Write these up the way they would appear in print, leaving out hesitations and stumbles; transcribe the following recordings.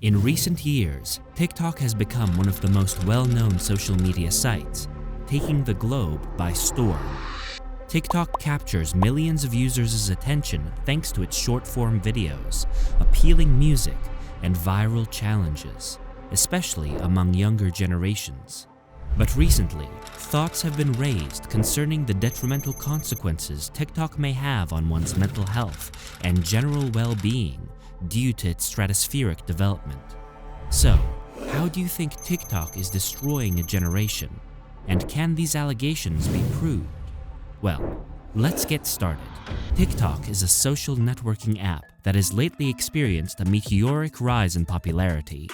In recent years, TikTok has become one of the most well-known social media sites, taking the globe by storm. TikTok captures millions of users' attention thanks to its short-form videos, appealing music, and viral challenges, especially among younger generations. But recently, thoughts have been raised concerning the detrimental consequences TikTok may have on one's mental health and general well-being due to its stratospheric development. So, how do you think TikTok is destroying a generation? And can these allegations be proved? Well, let's get started. TikTok is a social networking app that has lately experienced a meteoric rise in popularity,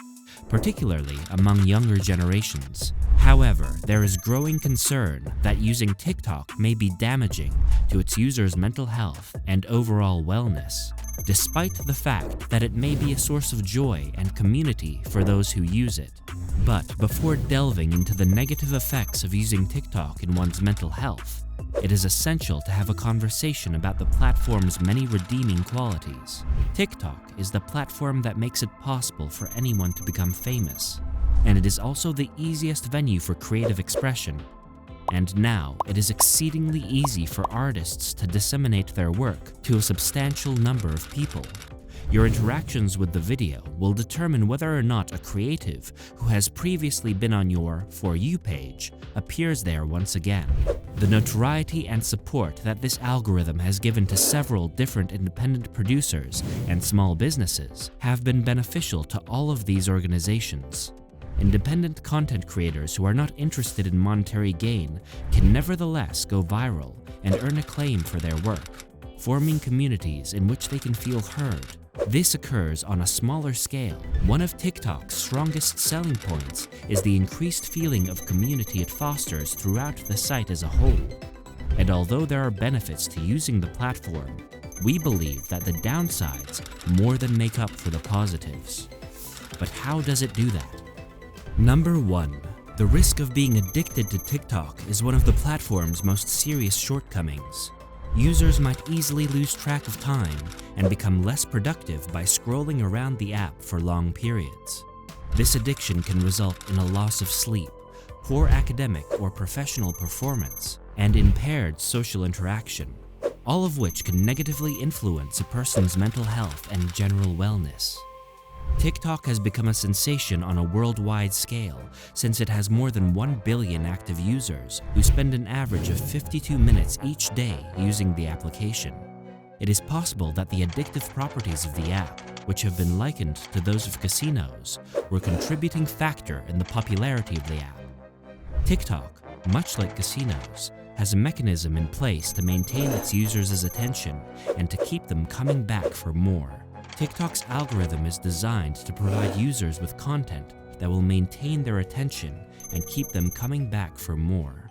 particularly among younger generations. However, there is growing concern that using TikTok may be damaging to its users' mental health and overall wellness, despite the fact that it may be a source of joy and community for those who use it. But before delving into the negative effects of using TikTok in one's mental health, it is essential to have a conversation about the platform's many redeeming qualities. TikTok is the platform that makes it possible for anyone to become famous, and it is also the easiest venue for creative expression. And now, it is exceedingly easy for artists to disseminate their work to a substantial number of people. Your interactions with the video will determine whether or not a creative who has previously been on your For You page appears there once again. The notoriety and support that this algorithm has given to several different independent producers and small businesses have been beneficial to all of these organizations. Independent content creators who are not interested in monetary gain can nevertheless go viral and earn acclaim for their work, forming communities in which they can feel heard. This occurs on a smaller scale. One of TikTok's strongest selling points is the increased feeling of community it fosters throughout the site as a whole. And although there are benefits to using the platform, we believe that the downsides more than make up for the positives. But how does it do that? Number 1. The risk of being addicted to TikTok is one of the platform's most serious shortcomings. Users might easily lose track of time and become less productive by scrolling around the app for long periods. This addiction can result in a loss of sleep, poor academic or professional performance, and impaired social interaction, all of which can negatively influence a person's mental health and general wellness. TikTok has become a sensation on a worldwide scale since it has more than 1 billion active users who spend an average of 52 minutes each day using the application. It is possible that the addictive properties of the app, which have been likened to those of casinos, were a contributing factor in the popularity of the app. TikTok, much like casinos, has a mechanism in place to maintain its users' attention and to keep them coming back for more. TikTok's algorithm is designed to provide users with content that will maintain their attention and keep them coming back for more.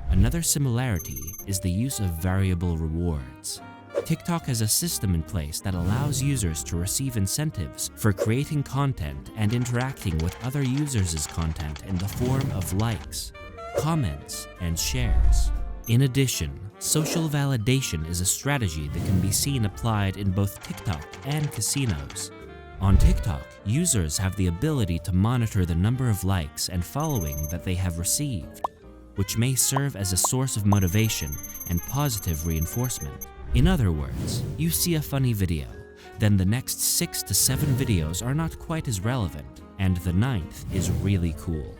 Another similarity is the use of variable rewards. TikTok has a system in place that allows users to receive incentives for creating content and interacting with other users' content in the form of likes, comments, and shares. In addition, social validation is a strategy that can be seen applied in both TikTok and casinos. On TikTok, users have the ability to monitor the number of likes and following that they have received, which may serve as a source of motivation and positive reinforcement. In other words, you see a funny video, then the next 6 to 7 videos are not quite as relevant, and the 9th is really cool.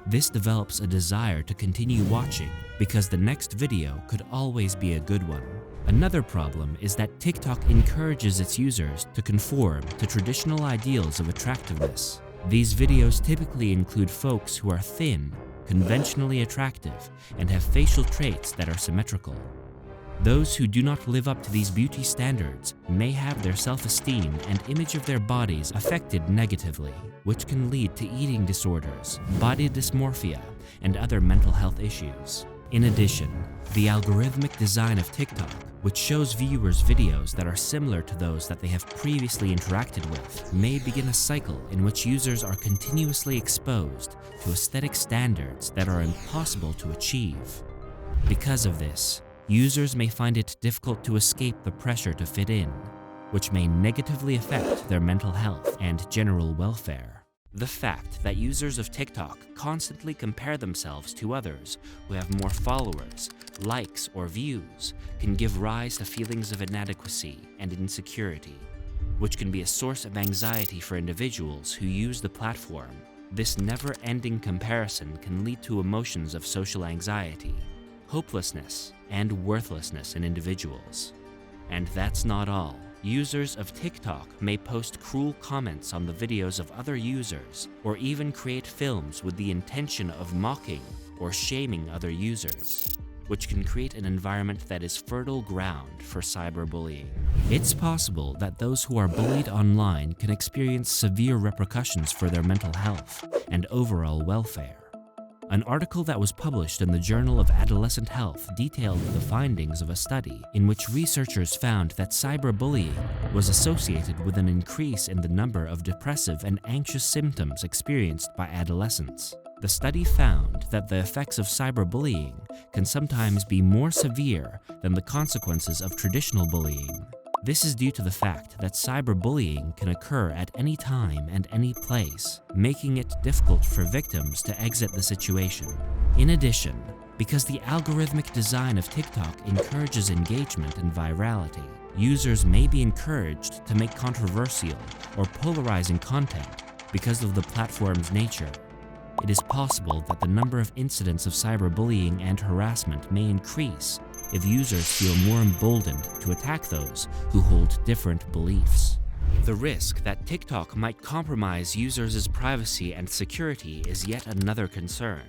This develops a desire to continue watching because the next video could always be a good one. Another problem is that TikTok encourages its users to conform to traditional ideals of attractiveness. These videos typically include folks who are thin, conventionally attractive, and have facial traits that are symmetrical. Those who do not live up to these beauty standards may have their self-esteem and image of their bodies affected negatively, which can lead to eating disorders, body dysmorphia, and other mental health issues. In addition, the algorithmic design of TikTok, which shows viewers videos that are similar to those that they have previously interacted with, may begin a cycle in which users are continuously exposed to aesthetic standards that are impossible to achieve. Because of this, users may find it difficult to escape the pressure to fit in. which may negatively affect their mental health and general welfare. The fact that users of TikTok constantly compare themselves to others who have more followers, likes, or views can give rise to feelings of inadequacy and insecurity, which can be a source of anxiety for individuals who use the platform. This never-ending comparison can lead to emotions of social anxiety, hopelessness, and worthlessness in individuals. And that's not all. Users of TikTok may post cruel comments on the videos of other users, or even create films with the intention of mocking or shaming other users, which can create an environment that is fertile ground for cyberbullying. It's possible that those who are bullied online can experience severe repercussions for their mental health and overall welfare. An article that was published in the Journal of Adolescent Health detailed the findings of a study in which researchers found that cyberbullying was associated with an increase in the number of depressive and anxious symptoms experienced by adolescents. The study found that the effects of cyberbullying can sometimes be more severe than the consequences of traditional bullying. This is due to the fact that cyberbullying can occur at any time and any place, making it difficult for victims to exit the situation. In addition, because the algorithmic design of TikTok encourages engagement and virality, users may be encouraged to make controversial or polarizing content because of the platform's nature. It is possible that the number of incidents of cyberbullying and harassment may increase if users feel more emboldened to attack those who hold different beliefs. The risk that TikTok might compromise users' privacy and security is yet another concern.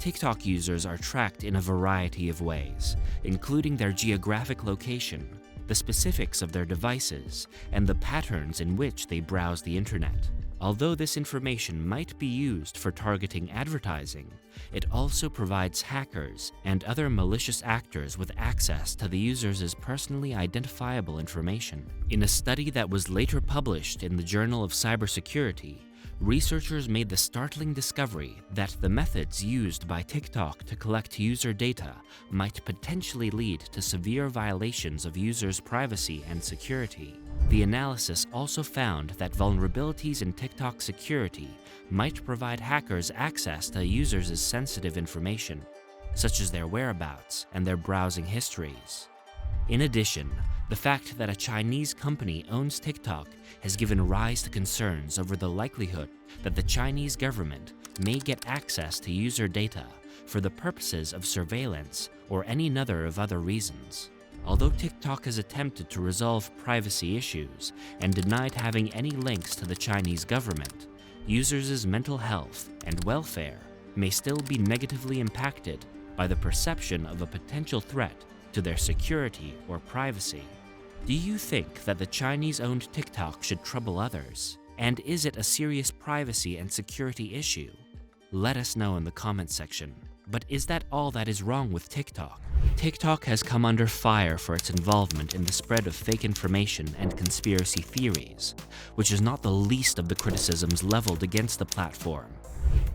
TikTok users are tracked in a variety of ways, including their geographic location, the specifics of their devices, and the patterns in which they browse the internet. Although this information might be used for targeting advertising, it also provides hackers and other malicious actors with access to the user's personally identifiable information. In a study that was later published in the Journal of Cybersecurity, researchers made the startling discovery that the methods used by TikTok to collect user data might potentially lead to severe violations of users' privacy and security. The analysis also found that vulnerabilities in TikTok security might provide hackers access to users' sensitive information, such as their whereabouts and their browsing histories. In addition, the fact that a Chinese company owns TikTok has given rise to concerns over the likelihood that the Chinese government may get access to user data for the purposes of surveillance or any number of other reasons. Although TikTok has attempted to resolve privacy issues and denied having any links to the Chinese government, users' mental health and welfare may still be negatively impacted by the perception of a potential threat to their security or privacy. Do you think that the Chinese-owned TikTok should trouble others? And is it a serious privacy and security issue? Let us know in the comments section. But is that all that is wrong with TikTok? TikTok has come under fire for its involvement in the spread of fake information and conspiracy theories, which is not the least of the criticisms leveled against the platform.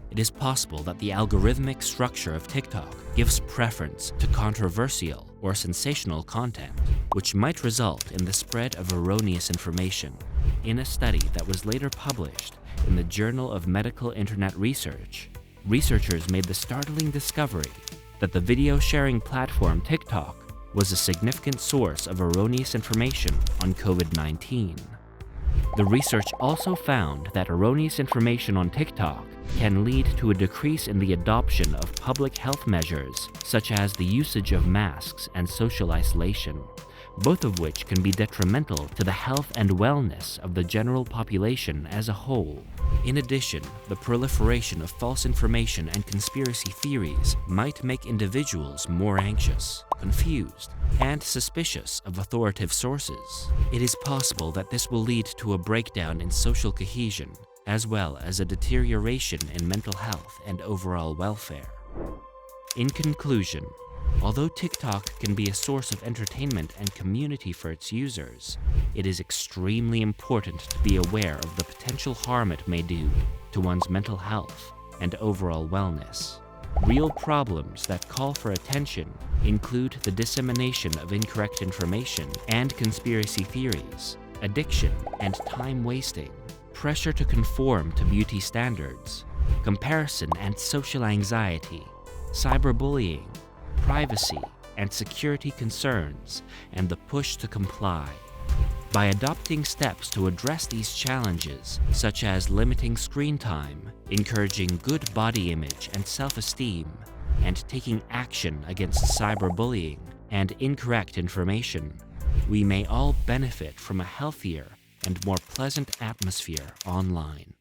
It is possible that the algorithmic structure of TikTok gives preference to controversial or sensational content, which might result in the spread of erroneous information. In a study that was later published in the Journal of Medical Internet Research, researchers made the startling discovery that the video sharing platform TikTok was a significant source of erroneous information on COVID-19. The research also found that erroneous information on TikTok can lead to a decrease in the adoption of public health measures, such as the usage of masks and social isolation, both of which can be detrimental to the health and wellness of the general population as a whole. In addition, the proliferation of false information and conspiracy theories might make individuals more anxious, confused, and suspicious of authoritative sources. It is possible that this will lead to a breakdown in social cohesion, as well as a deterioration in mental health and overall welfare. In conclusion, although TikTok can be a source of entertainment and community for its users, it is extremely important to be aware of the potential harm it may do to one's mental health and overall wellness. Real problems that call for attention include the dissemination of incorrect information and conspiracy theories, addiction and time wasting, pressure to conform to beauty standards, comparison and social anxiety, cyberbullying, privacy and security concerns, and the push to comply. By adopting steps to address these challenges, such as limiting screen time, encouraging good body image and self-esteem, and taking action against cyberbullying and incorrect information, we may all benefit from a healthier and more pleasant atmosphere online.